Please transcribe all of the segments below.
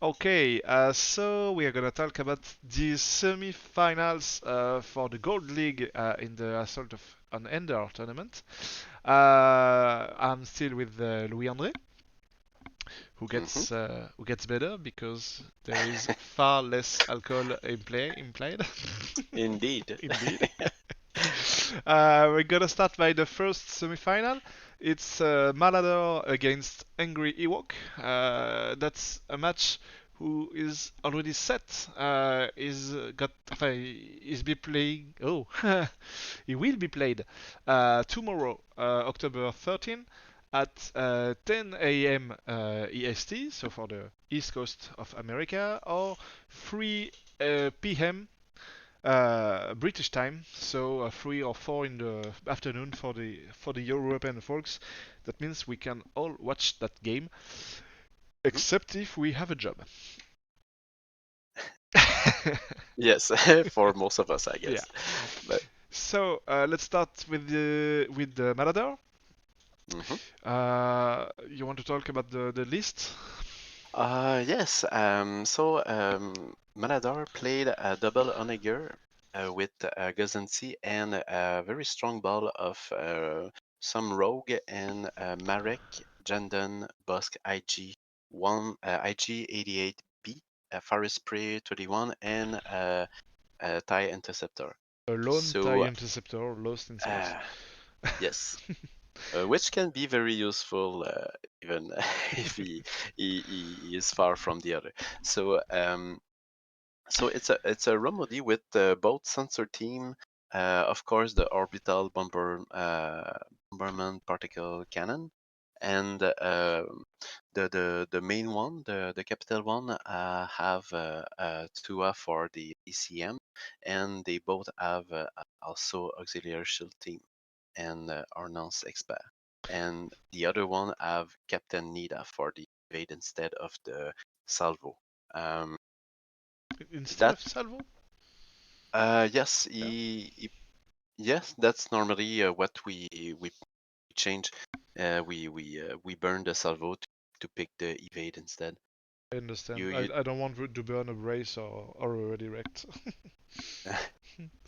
Okay, so we are gonna talk about the semi-finals for the Gold League in the Assault on Endor tournament. I'm still with Louis-André, Hmm. who gets better because there is far less alcohol implied. Indeed. Indeed. We're gonna start by the first semi-final. It's Malador against Angry Ewok. That's a match who is already set. Is be playing. Oh, he will be played tomorrow, October 13, at 10 a.m. EST, so for the East Coast of America, or 3 p.m. British time, so 3 or 4 in the afternoon for the European folks. That means we can all watch that game, Mhm. except if we have a job. Yes, for most of us, I Yeah. guess. But So let's start with the Marador. mhm. You want to talk about the list? Yes. Maladar played a double Onager with Gazanti and a very strong ball of some Rogue and Marek, Jandon, Busk, IG 88B, Forest Spray 21, and TIE Interceptor. A lone TIE So, interceptor lost in space. uh, yes, which can be very useful even if he is far from the other. So it's a Romody with both sensor team, of course the orbital bomberman particle cannon, and the main one, the capital one, have Tua for the ECM, and they both have also auxiliary shield team and Arnance expert. And the other one have Captain Nida for the evade instead of the salvo. Um, Instead that of Salvo? yes, Yeah, yes, that's normally what we change. We burn the salvo to pick the evade instead. I understand. You I, you I don't want to burn a brace or a redirect.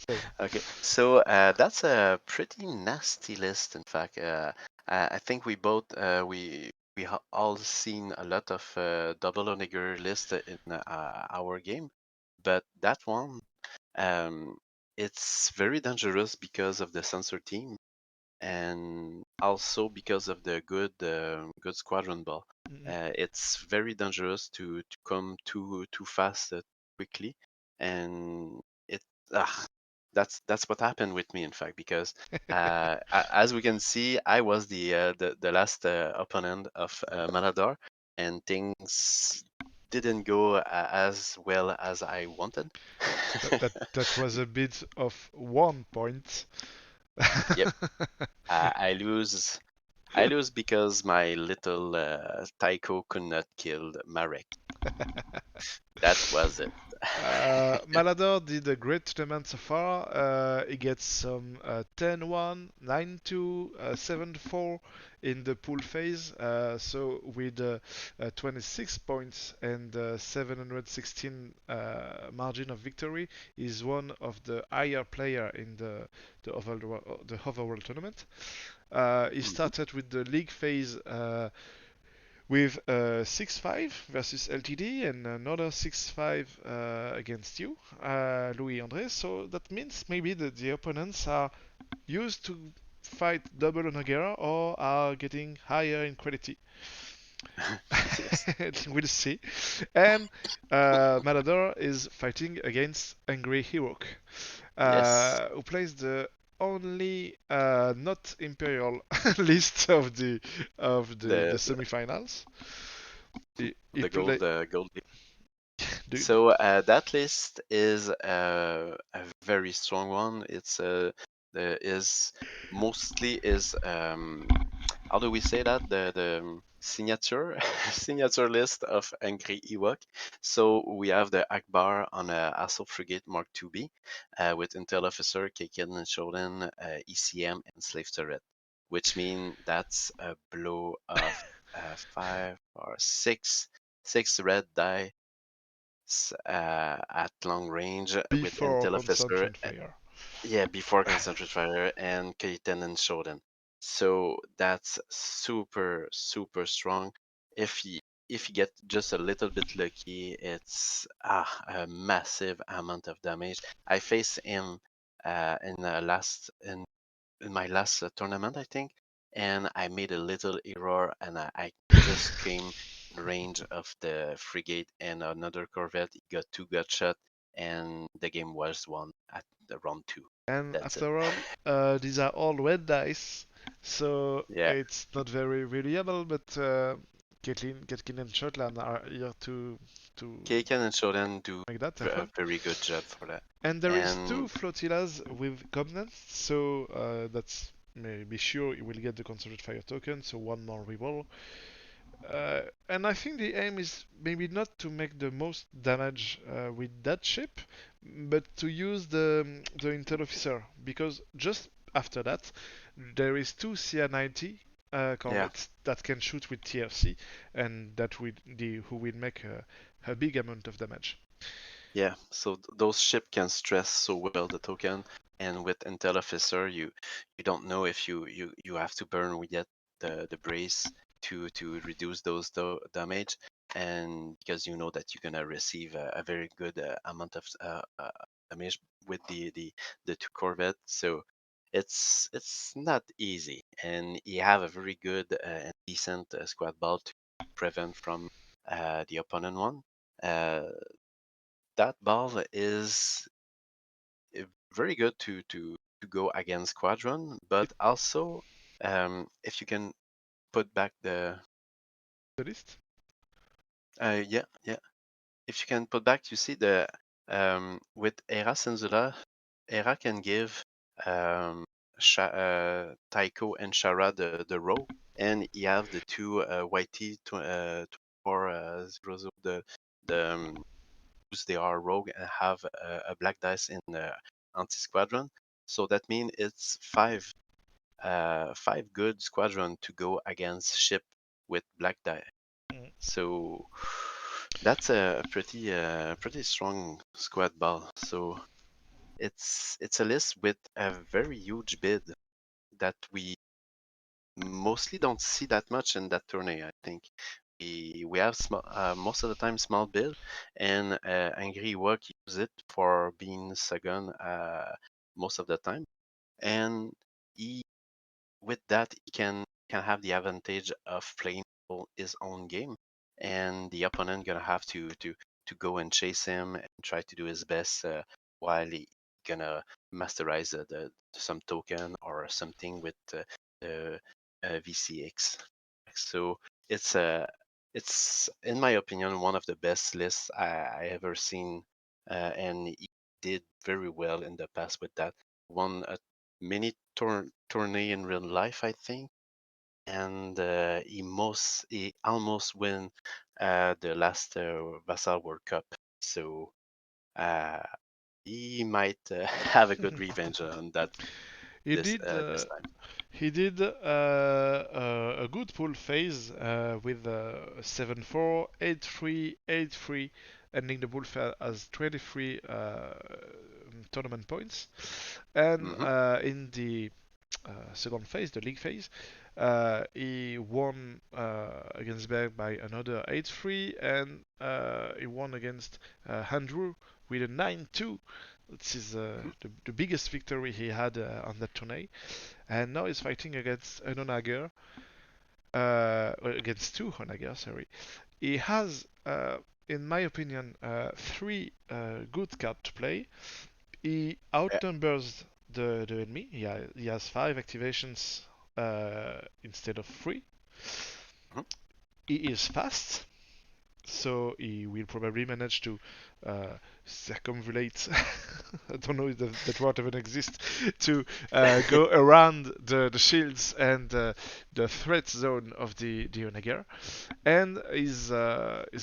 So, okay. So that's a pretty nasty list. In fact, I think we both all seen a lot of double onigger list in our game, but that one it's very dangerous because of the sensor team and also because of the good squadron ball. mm, It's very dangerous to come too fast quickly, and it ah, that's what happened with me in fact because as we can see, I was the last opponent of Malador, and things didn't go as well as I wanted. that was a bit of 1 point. Yep, I lose. I lose because my little Taiko could not kill Marek. That was it. Malador did a great tournament so far. He gets some 10-1, 9-2, 7-4 in the pool phase. So with 26 points and 716 margin of victory, is one of the higher player in the overall tournament. He Mhm. started with the league phase with 6-5 versus LTD and another 6-5 against you, Louis-André. So that means maybe that the opponents are used to fight double on Nagara or are getting higher in quality. Yes. We'll see. And Malador is fighting against Angry Hero, Yes. who plays the only not imperial list of the The semifinals. He the play. gold. Do, So that list is a very strong one. It's is mostly is how do we say that, the signature signature list of Angry Ewok. So we have the Akbar on a Assault Frigate Mark 2B with Intel Officer, Kakin and Shodan, ECM, and Slave Turret, which mean that's a blow of 5 or 6 red die ships at long range with Before intel officer. concentrate fire. Yeah, before concentrate fire and Kaiten and Shodan. So that's super super strong. If you if you get just a little bit lucky, it's a massive amount of damage. I faced him in my last tournament, I think, and I made a little error, and I just came in range of the frigate and another corvette. He got two gut shot, and the game was won at the round two. And That's it. after all, these are all red dice, so Yeah, it's not very reliable. But Caitlin and Shotland are here to Keiken and Shodan do make that a happen. very good job for that. And there is two And flotillas with covenants, so that's be sure you will get the concentrate fire token. So one more reroll. And I think the aim is maybe not to make the most damage with that ship, but to use the intel officer, because just after that there is two CR-90 yeah, corvettes that can shoot with TFC, and that will who will make a big amount of damage. yeah. So those ship can stress so well the token, and with Intel Officer, you don't know if you have to burn with yet the brace to reduce those damage, and because you know that you're gonna receive a very good amount of damage with the two Corvette. So it's not easy, and you have a very good and decent squad ball to prevent from the opponent one. Uh, that ball is very good to go against Squadron, It, but also if you can put back the list. yeah, yeah, if you can put back, you see the with Era Senzula, Era can give Taiko and Shara the row, and you have the two YT 2400, the use they are rogue and have a black dice in the anti squadron. So that means it's five good squadron to go against ship with black die. Mm. So that's a pretty strong squad ball. So it's a list with a very huge bid that we mostly don't see that much in that tourney. I think we have most of the time small bid, and Angry Work use it for being second most of the time, and he with that he can have the advantage of playing his own game, and the opponent gonna have to go and chase him and try to do his best while he gonna masterize some token or something with the VCX. So it's it's in my opinion one of the best lists I ever seen, and he did very well in the past with that. Won a mini tourney in real life, I think, and he almost win the last Vassal World Cup. So uh, he might have a good revenge on that He did. this time. He did a good pull phase with 7-4, 8-3, 8-3, ending the bull phase as 23 tournament points. And Hmm. in the second phase, the league phase, he won against Berg by another 8-3, and he won against Andrew with a 9-2. This is the biggest victory he had on that tourney. And now he's fighting against an Onager, against two Onager, sorry. He has, in my opinion, three good cards to play. He Yeah. outnumbers the enemy. He has five activations instead of three. Mhm. He is fast, so he will probably manage to circumvulate. I don't know if that word even exists to go around the shields and the threat zone of the Onager. And his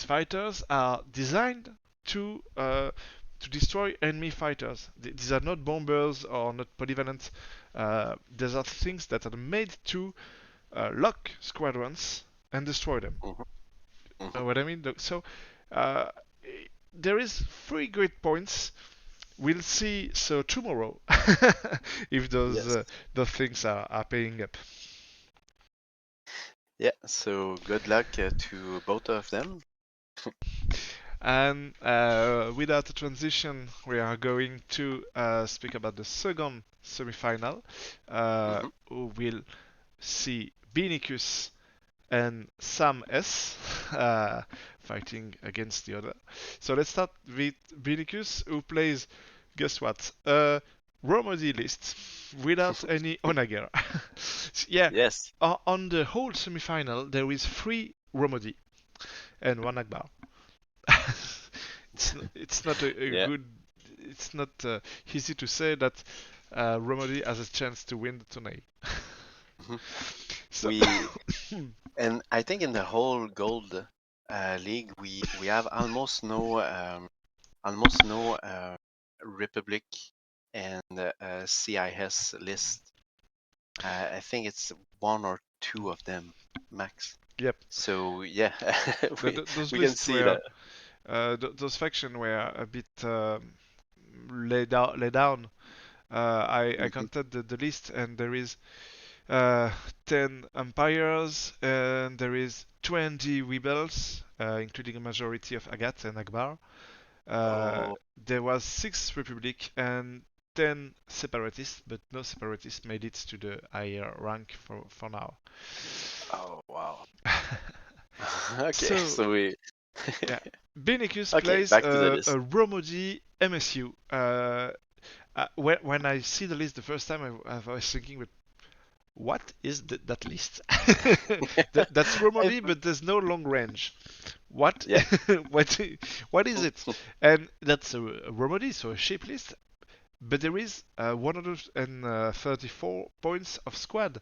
fighters are designed to destroy enemy fighters. These are not bombers or not polyvalent. These are things that are made to lock squadrons and destroy them. Mhm. Know Mhm. what I mean? So uh, there is 3 great points. We'll see so tomorrow if Yes. those things are paying up. Yeah. So good luck to both of them. And without a transition, we are going to speak about the second semifinal. Hmm. Who will see Binicus and Sam S fighting against the other. So let's start with Binicus, who plays, guess what? A Romody list without any Onager. Yeah, Yes. on the whole semifinal, there is 3 Romody and 1 Akbar. It's not a Yeah. good. It's not easy to say that Romody has a chance to win the tourney. Hmm. So, We and I think in the whole gold league we have almost no Republic and CIS list. I think it's one or two of them max. yep, So yeah, we those we can lists see were that. those factions were a bit laid down. I Hmm. counted the list, and there is uh, 10 empires, and there is 20 rebels, including a majority of Agat and Akbar. Uh, Oh, there was 6 republic and 10 separatists, but no separatists made it to the higher rank for now. oh wow. Okay, So so we yeah, Benicus okay, plays back to the a list. Romodi MSU. When I see the list the first time, I was thinking, but what is that list? That's I, Romodi, but there's no long range. What? yeah. what? What is it? And that's a Romodi, so a shape list. But there is 134 points of squad.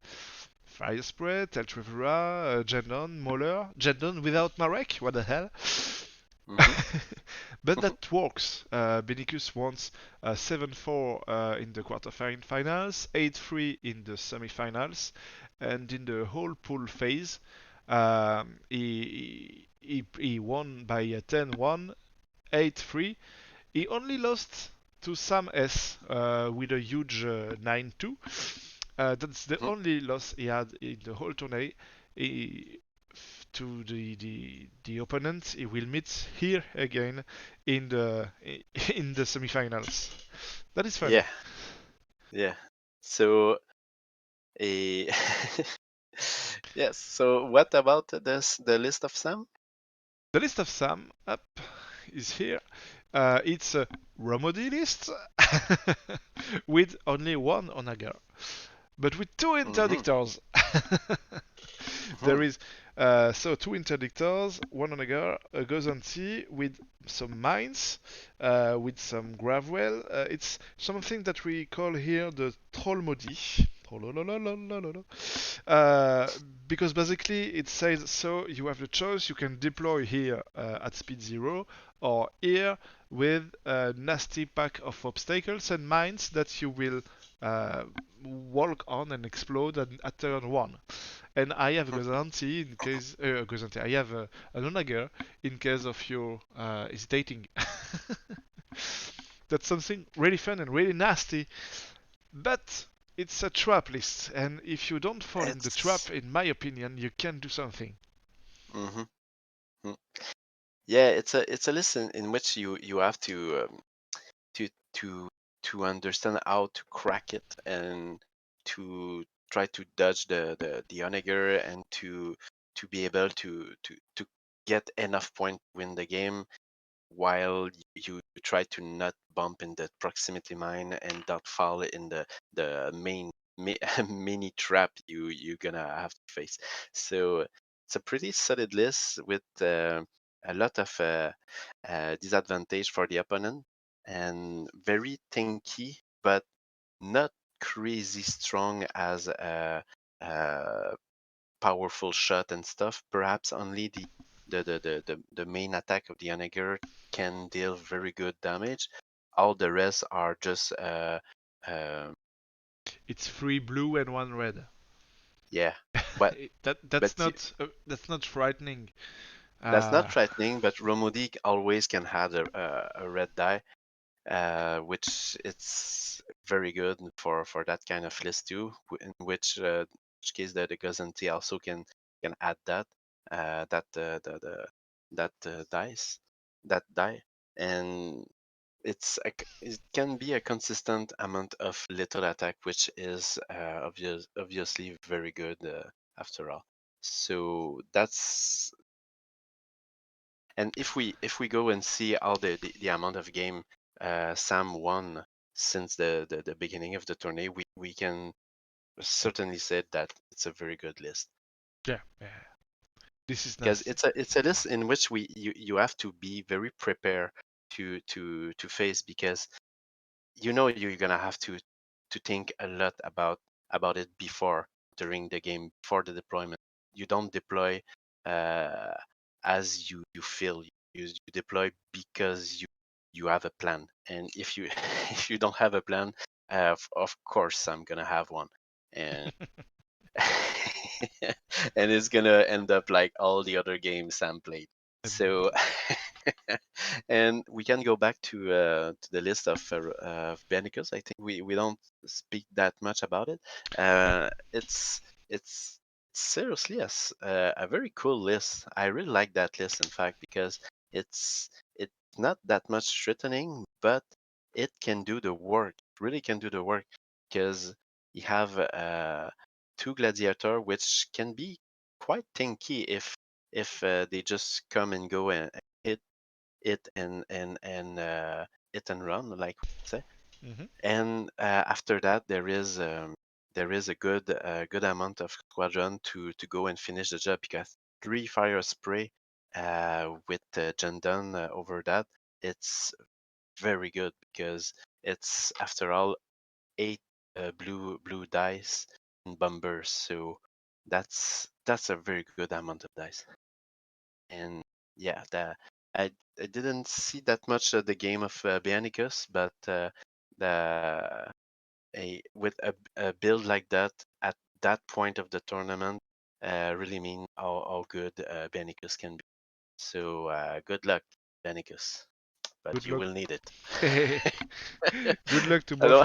Fire Spread, Eltrevera, Jendon, Moller. Jendon without Marek? What the hell? Hmm. But that works. Benicus wants 7-4 in the quarterfinals, 8-3 in the semifinals, and in the whole pool phase, he won by 10-1, 8-3. He only lost to Sam S with a huge 9-2. That's the only loss he had in the whole tourney. He, to the opponent he will meet here again in the in the semifinals. That is fun. Yeah, yeah. So a yes. So what about the list of Sam? The list of Sam up is here. It's a Romodi list with only 1 Onager, but with 2 Hmm. interdictors. Hmm. There is 2 interdictors, 1 Onager, a Gozanti with some mines, with some Gravwell. It's something that we call here the Trollmodi. Uh, because basically it says so you have the choice, you can deploy here at speed 0 or here with a nasty pack of obstacles and mines that you will uh, walk on and explode at turn 1. And I have a Gozanti in case Gozanti. I have an Onager in case of you hesitating. That's something really fun and really nasty, but it's a trap list, and if you don't fall in the It's trap, in my opinion, you can do something. hmm yeah. It's a list in which you have to to to understand how to crack it and to try to dodge the onager and to be able to get enough point to win the game while you try to not bump in the proximity mine and not fall in the main mini trap you're gonna have to face. So it's a pretty solid list with a lot of disadvantage for the opponent and very tanky, but not crazy strong as a powerful shot and stuff. Perhaps only the main attack of the Onager can deal very good damage. All the rest are just uh It's 3 blue and 1 red. yeah. But That's but not frightening. That's Uh, not threatening, but Romodi always can have a red die, which it's very good for that kind of list too. In which case the Gazanti also can add that that the that dice that die, and it can be a consistent amount of little attack, which is obviously very good after all. So that's and if we go and see all the amount of game Sam won since the beginning of the tourney, we can certainly say that it's a very good list yeah, yeah, this is because nice. it's a list in which you have to be very prepared to face because you know you're gonna have to think a lot about it before during the game before the deployment. You don't deploy uh, as you feel. You deploy because you have a plan. And if you if you don't have a plan, of course I'm gonna have one, and and it's gonna end up like all the other games Sam played. So, and we can go back to the list of Bennicus. I think we don't speak that much about it. It's seriously a very cool list. I really like that list, in fact, because it's not that much threatening, but it can do the work. It really can do the work because you have two gladiator, which can be quite tanky if they just come and go and hit it and hit and run, like we say. Hmm. And after that, there is a good amount of squadron to go and finish the job because three fire spray with Jandun over that, it's very good because it's after all eight blue dice and bombers, so that's a very good amount of dice. And yeah, I didn't see that much of the game of Bionicus, but the with a build like that at that point of the tournament really mean how good Bionicus can be. So good luck, Bionicus, but Good you luck. will need it. Good luck to Hello.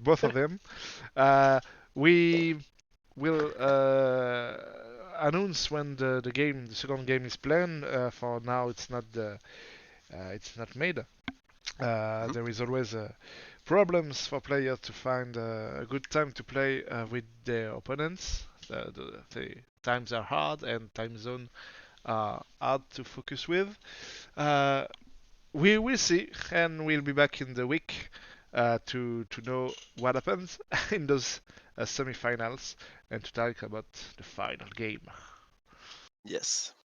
both of them. We will announce when the second game is planned. For now, it's not made. Mhm. There is always problems for players to find a good time to play with their opponents. The times are hard and time zone are hard to focus with. Uh, we will see, and we'll be back in the week to know what happens in those semifinals and to talk about the final game. Yes.